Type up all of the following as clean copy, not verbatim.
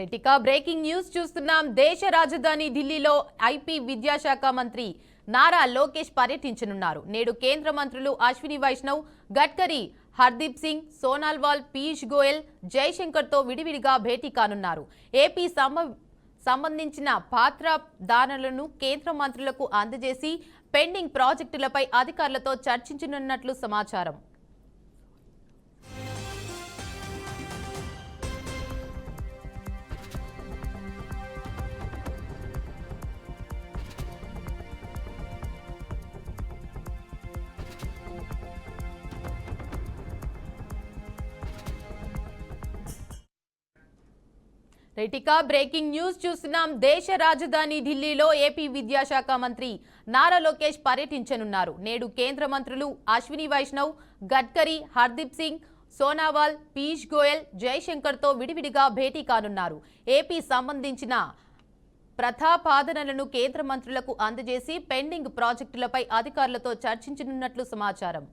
రైటికా breaking news చూస్తున్నాం. దేశ రాజధాని ఢిల్లీలో ఐపీ విద్యాశాఖ మంత్రి నారా లోకేష్ పర్యటించనున్నారు. నేడు కేంద్ర మంత్రులు అశ్విని వైష్ణవ్, గడ్కరీ, హర్దీప్ సింగ్, సోనాల్వాల్, పీయూష్ గోయల్, జైశంకర్తో విడివిడిగా భేటీ కానున్నారు. ఏపీ సంబంధించిన పాత్రదారులను కేంద్ర మంత్రులకు అందజేసి పెండింగ్ ప్రాజెక్టులపై అధికారులతో చర్చించనున్నట్లు సమాచారం. రైటికా బ్రేకింగ్ న్యూస్ చూస్తున్నాం. దేశ రాజధాని ఢిల్లీలో ఏపీ విద్యాశాఖ మంత్రి నారా లోకేష్ పర్యటించనున్నారు. నేడు కేంద్ర మంత్రులు అశ్విని వైష్ణవ్, గడ్కరీ, హర్దీప్ సింగ్, సోనావాల్, పీయూష్ గోయల్, జైశంకర్తో విడివిడిగా భేటీ కానున్నారు. ఏపీ సంబంధించిన ప్రతిపాదనలను కేంద్ర మంత్రులకు అందజేసి పెండింగ్ ప్రాజెక్టులపై అధికారులతో చర్చించనున్నట్లు సమాచారం.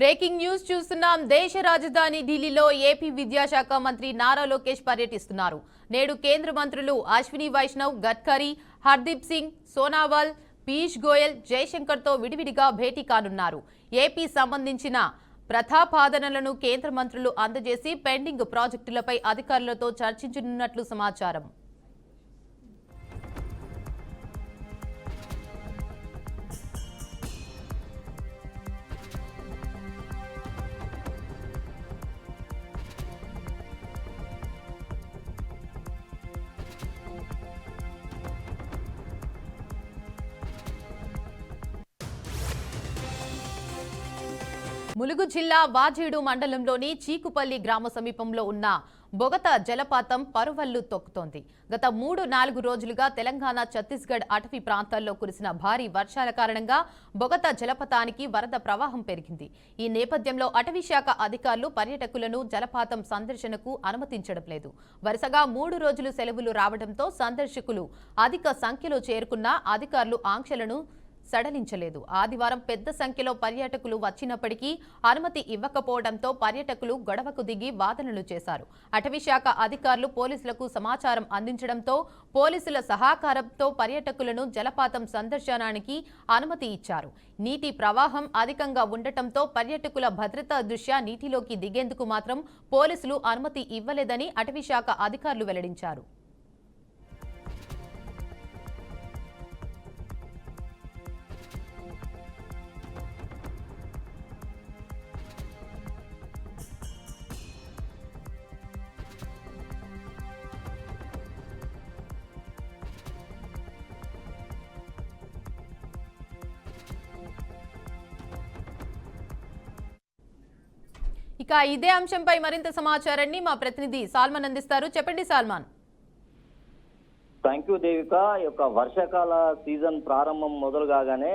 బ్రేకింగ్ న్యూస్ చూస్తున్నాం. దేశ రాజధాని ఢిల్లీలో ఏపీ విద్యాశాఖ మంత్రి నారా లోకేష్ పర్యటిస్తున్నారు. నేడు కేంద్ర మంత్రులు అశ్విని వైష్ణవ్, గడ్కరీ, హర్దీప్ సింగ్, సోనావాల్, పీయూష్ గోయల్, జైశంకర్తో విడివిడిగా భేటీ కానున్నారు. ఏపీ సంబంధించిన ప్రతిపాదనలను కేంద్ర మంత్రులు అందజేసి పెండింగ్ ప్రాజెక్టులపై అధికారులతో చర్చించనున్నట్లు సమాచారం. ములుగు జిల్లా వాజేడు మండలంలోని చీకుపల్లి గ్రామ సమీపంలో ఉన్న బొగత జలపాతం పరువళ్లు తొక్కుతోంది. గత 3-4 రోజులుగా తెలంగాణ, ఛత్తీస్గఢ్ అటవీ ప్రాంతాల్లో కురిసిన భారీ వర్షాల కారణంగా బొగత జలపాతానికి వరద ప్రవాహం పెరిగింది. ఈ నేపథ్యంలో అటవీ శాఖ అధికారులు పర్యాటకులను జలపాతం సందర్శనకు అనుమతించడం లేదు. వరుసగా 3 రోజులు సెలవులు రావడంతో సందర్శకులు అధిక సంఖ్యలో చేరుకున్న అధికారులు ఆంక్షలను సడలించలేదు. ఆదివారం పెద్ద సంఖ్యలో పర్యాటకులు వచ్చినప్పటికీ అనుమతి ఇవ్వకపోవడంతో పర్యాటకులు గొడవకు దిగి వాదనలు చేశారు. అటవీ శాఖ అధికారులు పోలీసులకు సమాచారం అందించడంతో పోలీసుల సహకారంతో పర్యాటకులను జలపాతం సందర్శనానికి అనుమతి ఇచ్చారు. నీటి ప్రవాహం అధికంగా ఉండటంతో పర్యాటకుల భద్రతా దృష్ట్యా నీటిలోకి దిగేందుకు మాత్రం పోలీసులు అనుమతి ఇవ్వలేదని అటవీ శాఖ అధికారులు వెల్లడించారు. ఇక ఇదే అంశంపై మరింత సమాచారాన్ని మా ప్రతినిధి సాల్మన్ అందిస్తారు. చెప్పండి సాల్మాన్. Thank you Devika. ఈ యొక్క వర్షాకాల సీజన్ ప్రారంభం మొదలు కాగానే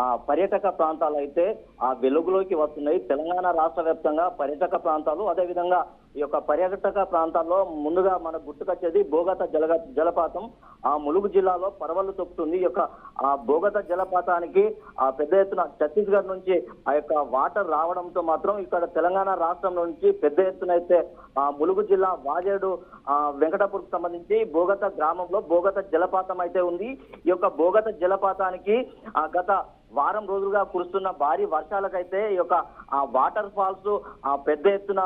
ఆ పర్యాటక ప్రాంతాలు అయితే ఆ వెలుగులోకి వస్తున్నాయి. తెలంగాణ రాష్ట్ర వ్యాప్తంగా పర్యాటక ప్రాంతాలు, అదేవిధంగా ఈ యొక్క పర్యాటక ప్రాంతాల్లో ముందుగా మనకు గుర్తుకొచ్చేది బోగత జలపాతం. ఆ ములుగు జిల్లాలో పరవళ్లు తొక్కుతుంది. ఈ యొక్క ఆ బోగత జలపాతానికి ఆ పెద్ద ఎత్తున ఛత్తీస్గఢ్ నుంచి ఆ యొక్క వాటర్ రావడంతో మాత్రం ఇక్కడ తెలంగాణ రాష్ట్రం నుంచి పెద్ద ఎత్తున అయితే ఆ ములుగు జిల్లా వాజేడు వెంకటాపూర్కు సంబంధించి బోగత గ్రామంలో బోగత జలపాతం అయితే ఉంది. ఈ యొక్క బోగత జలపాతానికి గత వారం రోజులుగా కురుస్తున్న భారీ వర్షాలకైతే ఈ యొక్క వాటర్ ఫాల్స్ పెద్ద ఎత్తున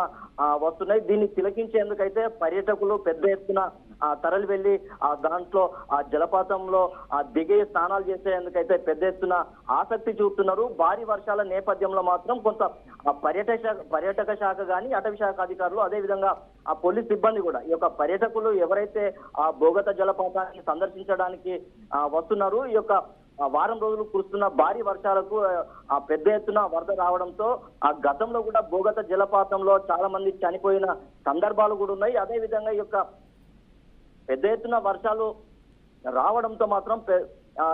వస్తున్నాయి. దీన్ని తిలకించేందుకైతే పర్యాటకులు పెద్ద ఎత్తున తరలి వెళ్లి దాంట్లో జలపాతంలో దిగే స్నానాలు చేసేందుకైతే పెద్ద ఎత్తున ఆసక్తి చూపుతున్నారు. భారీ వర్షాల నేపథ్యంలో మాత్రం కొంత పర్యాటక శాఖ కానీ అటవీ శాఖ అధికారులు అదేవిధంగా పోలీస్ సిబ్బంది కూడా ఈ యొక్క పర్యాటకులు ఎవరైతే బోగత జలపాతాన్ని సందర్శించడానికి వస్తున్నారు, ఈ యొక్క వారం రోజులు కురుస్తున్న భారీ వర్షాలకు పెద్ద ఎత్తున వరద రావడంతో గతంలో కూడా బోగత జలపాతంలో చాలా మంది చనిపోయిన సందర్భాలు కూడా ఉన్నాయి. అదేవిధంగా ఈ యొక్క పెద్ద ఎత్తున వర్షాలు రావడంతో మాత్రం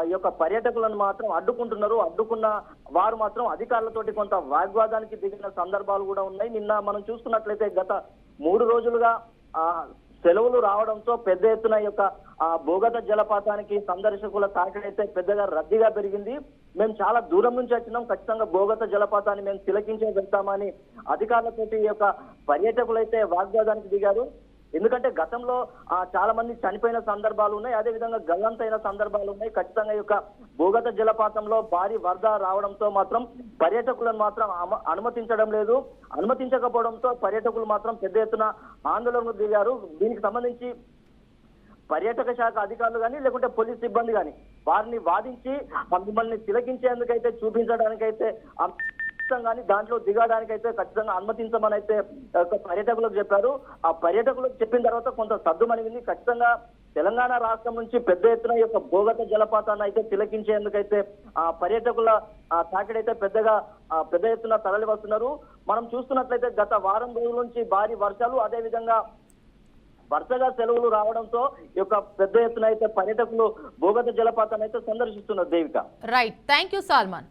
ఈ యొక్క పర్యాటకులను మాత్రం అడ్డుకుంటున్నారు. అడ్డుకున్న వారు మాత్రం అధికారులతోటి కొంత వాగ్వాదానికి దిగిన సందర్భాలు కూడా ఉన్నాయి. నిన్న మనం చూసుకున్నట్లయితే గత 3 రోజులుగా సెలవులు రావడంతో పెద్ద ఎత్తున ఈ యొక్క బోగత జలపాతానికి సందర్శకుల తాకిడైతే పెద్దగా రద్దీగా పెరిగింది. మేము చాలా దూరం నుంచి వచ్చినాం, ఖచ్చితంగా బోగత జలపాతాన్ని మేము తిలకించే వెళ్తామని అధికారులతోటి ఈ యొక్క పర్యాటకులైతే వాగ్వాదానికి దిగారు. ఎందుకంటే గతంలో చాలా మంది చనిపోయిన సందర్భాలు ఉన్నాయి, అదేవిధంగా గల్లంతైన సందర్భాలు ఉన్నాయి. ఖచ్చితంగా ఈ యొక్క బోగత జలపాతంలో భారీ వరద రావడంతో మాత్రం పర్యాటకులను మాత్రం అనుమతించడం లేదు. అనుమతించకపోవడంతో పర్యాటకులు మాత్రం పెద్ద ఎత్తున ఆందోళనకు దిగారు. దీనికి సంబంధించి పర్యాటక శాఖ అధికారులు కానీ లేకుంటే పోలీస్ సిబ్బంది కానీ వారిని వాదించి మిమ్మల్ని తిలకించేందుకైతే చూపించడానికైతే కానీ దాంట్లో దిగడానికైతే ఖచ్చితంగా అనుమతించమని అయితే పర్యాటకులకు చెప్పారు. ఆ పర్యాటకులకు చెప్పిన తర్వాత కొంత సద్దుమణిగింది. ఖచ్చితంగా తెలంగాణ రాష్ట్రం నుంచి పెద్ద ఎత్తున ఈ యొక్క బోగత జలపాతాన్ని అయితే తిలకించేందుకైతే పర్యాటకుల తాకిడైతే పెద్ద ఎత్తున తరలి వస్తున్నారు. మనం చూస్తున్నట్లయితే గత వారం రోజుల నుంచి భారీ వర్షాలు అదేవిధంగా వరుసగా సెలవులు రావడంతో ఈ యొక్క పెద్ద ఎత్తున అయితే పర్యాటకులు బోగత జలపాతాన్ని అయితే సందర్శిస్తున్నారు. Devika. Right, thank you salmon.